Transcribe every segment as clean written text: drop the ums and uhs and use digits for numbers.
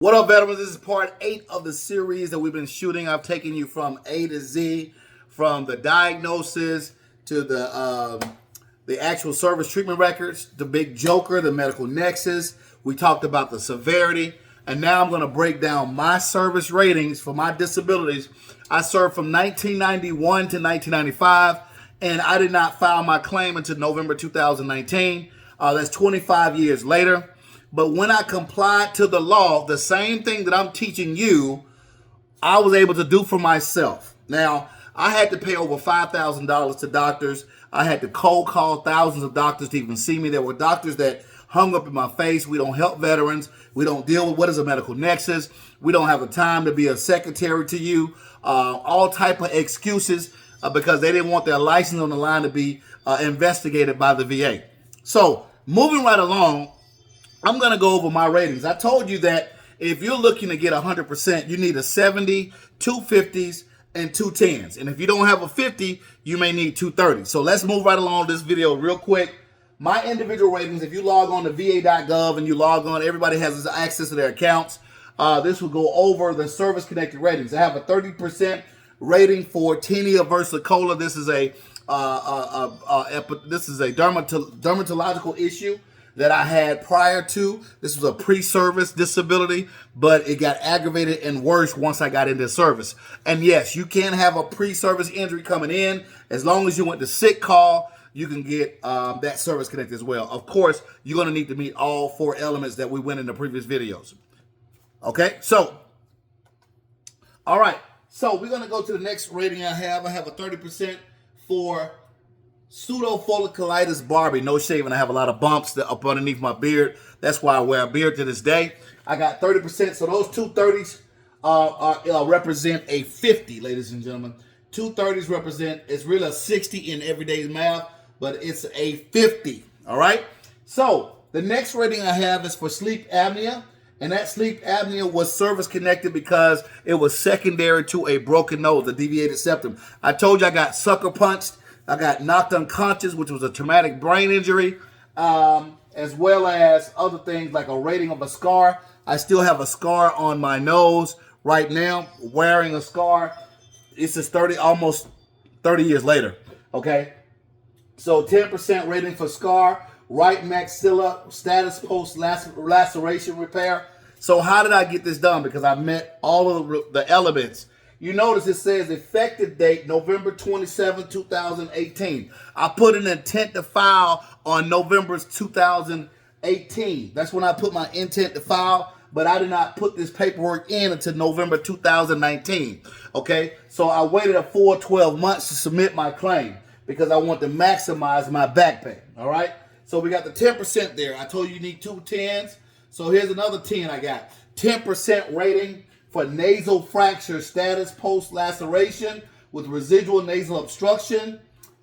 What up, veterans? This is part 8 of the series that we've been shooting. I've taken you from A to Z, from the diagnosis to the actual service treatment records, the big joker, the medical nexus. We talked about the severity, and now I'm going to break down my service ratings for my disabilities. I served from 1991 to 1995, and I did not file my claim until November 2019. That's 25 years later. But when I complied to the law, the same thing that I'm teaching you, I was able to do for myself. Now, I had to pay over $5,000 to doctors. I had to cold call thousands of doctors to even see me. There were doctors that hung up in my face. We don't help veterans. We don't deal with what is a medical nexus. We don't have the time to be a secretary to you. All type of excuses because they didn't want their license on the line to be investigated by the VA. So, moving right along, I'm going to go over my ratings. I told you that if you're looking to get 100%, you need a 70, 250s, and 210s. And if you don't have a 50, you may need 230. So let's move right along this video real quick. My individual ratings, if you log on to va.gov and you log on, everybody has access to their accounts. This will go over the service-connected ratings. I have a 30% rating for tinea versicolor. This is a dermatological issue that I had prior to. This was a pre-service disability, but it got aggravated and worse once I got into service. And yes, you can have a pre-service injury coming in. As long as you went to sick call, you can get that service connected as well. Of course, you're going to need to meet all 4 elements that we went in the previous videos. Okay, so, all right. So we're going to go to the next rating I have. I have a 30% for pseudofolliculitis Barbie. No shaving. I have a lot of bumps up underneath my beard. That's why I wear a beard to this day. I got 30%. So those 230s represent a 50, ladies and gentlemen. 230s represent, it's really a 60 in everyday math, but it's a 50. All right. So the next rating I have is for sleep apnea. And that sleep apnea was service connected because it was secondary to a broken nose, a deviated septum. I told you I got sucker punched. I got knocked unconscious, which was a traumatic brain injury, as well as other things like a rating of a scar. I still have a scar on my nose right now, wearing a scar. This is almost 30 years later, okay? So 10% rating for scar, right maxilla, status post laceration repair. So how did I get this done? Because I met all of the elements. You notice it says effective date November 27, 2018. I put an intent to file on November 2018. That's when I put my intent to file, but I did not put this paperwork in until November 2019. Okay, so I waited a full 12 months to submit my claim because I want to maximize my back pay. All right, so we got the 10% there. I told you need 2 10s. So here's another 10 I got. 10% rating for nasal fracture status post-laceration with residual nasal obstruction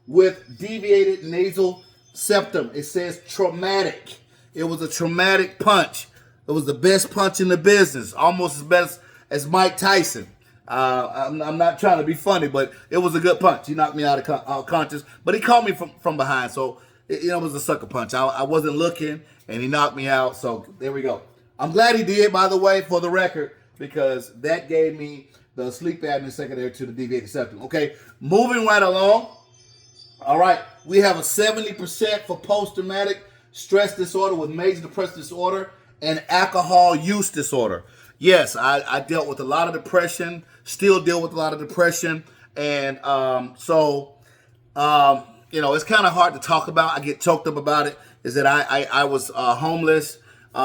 with deviated nasal septum. It says traumatic. It was a traumatic punch. It was the best punch in the business, almost as best as Mike Tyson. I'm not trying to be funny, but it was a good punch. He knocked me out of conscious, but he caught me from behind, so it was a sucker punch. I wasn't looking, and he knocked me out, so there we go. I'm glad he did, by the way, for the record, because that gave me the sleep apnea secondary to the deviated septum. Okay, moving right along. All right, we have a 70% for post-traumatic stress disorder with major depressive disorder and alcohol use disorder. Yes, I dealt with a lot of depression, still deal with a lot of depression, and it's kind of hard to talk about. I get choked up about it, is that I was homeless, in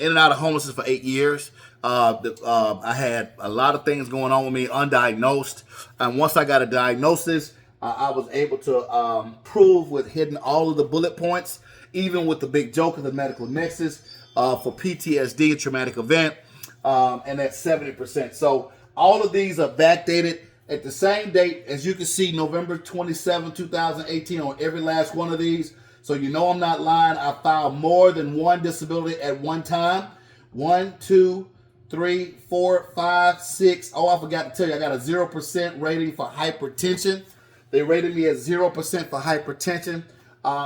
and out of homelessness for 8 years. I had a lot of things going on with me undiagnosed. And once I got a diagnosis, I was able to prove with hitting all of the bullet points, even with the big joke of the medical nexus for PTSD, a traumatic event, and that's 70%. So all of these are backdated at the same date, as you can see, November 27, 2018 on every last one of these. So you know I'm not lying. I filed more than one disability at one time. 1, 2, 3, 4, 5, 6. Oh, I forgot to tell you, I got a 0% rating for hypertension. They rated me at 0% for hypertension.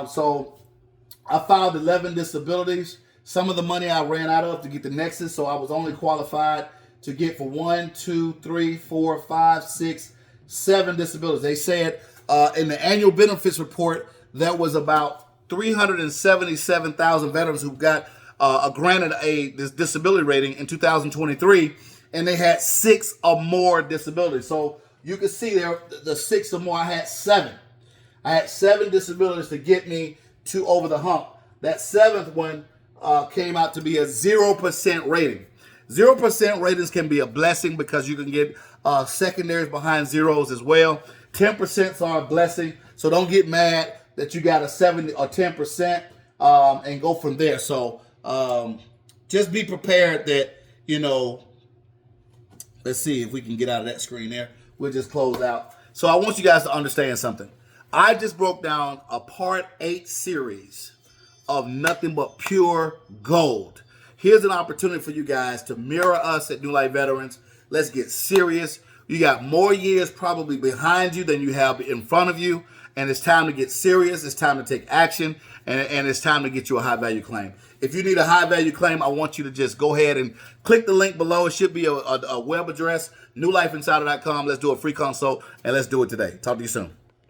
So I filed 11 disabilities. Some of the money I ran out of to get the Nexus, so I was only qualified to get for 1, 2, 3, 4, 5, 6, 7 disabilities. They said in the annual benefits report there was about 377,000 veterans who got granted this disability rating in 2023, and they had 6 or more disabilities. So you can see there the 6 or more. I had 7. I had 7 disabilities to get me to over the hump. That 7th one came out to be a 0% rating. 0% ratings can be a blessing because you can get secondaries behind zeros as well. 10% are a blessing, so don't get mad that you got a 70 or 10% and go from there. So just be prepared that, you know, let's see if we can get out of that screen there. We'll just close out. So I want you guys to understand something. I just broke down a Part 8 series of nothing but pure gold. Here's an opportunity for you guys to mirror us at New Life Veterans. Let's get serious. You got more years probably behind you than you have in front of you. And it's time to get serious. It's time to take action. And it's time to get you a high value claim. If you need a high value claim, I want you to just go ahead and click the link below. It should be a web address, newlifeinsider.com. Let's do a free consult and let's do it today. Talk to you soon.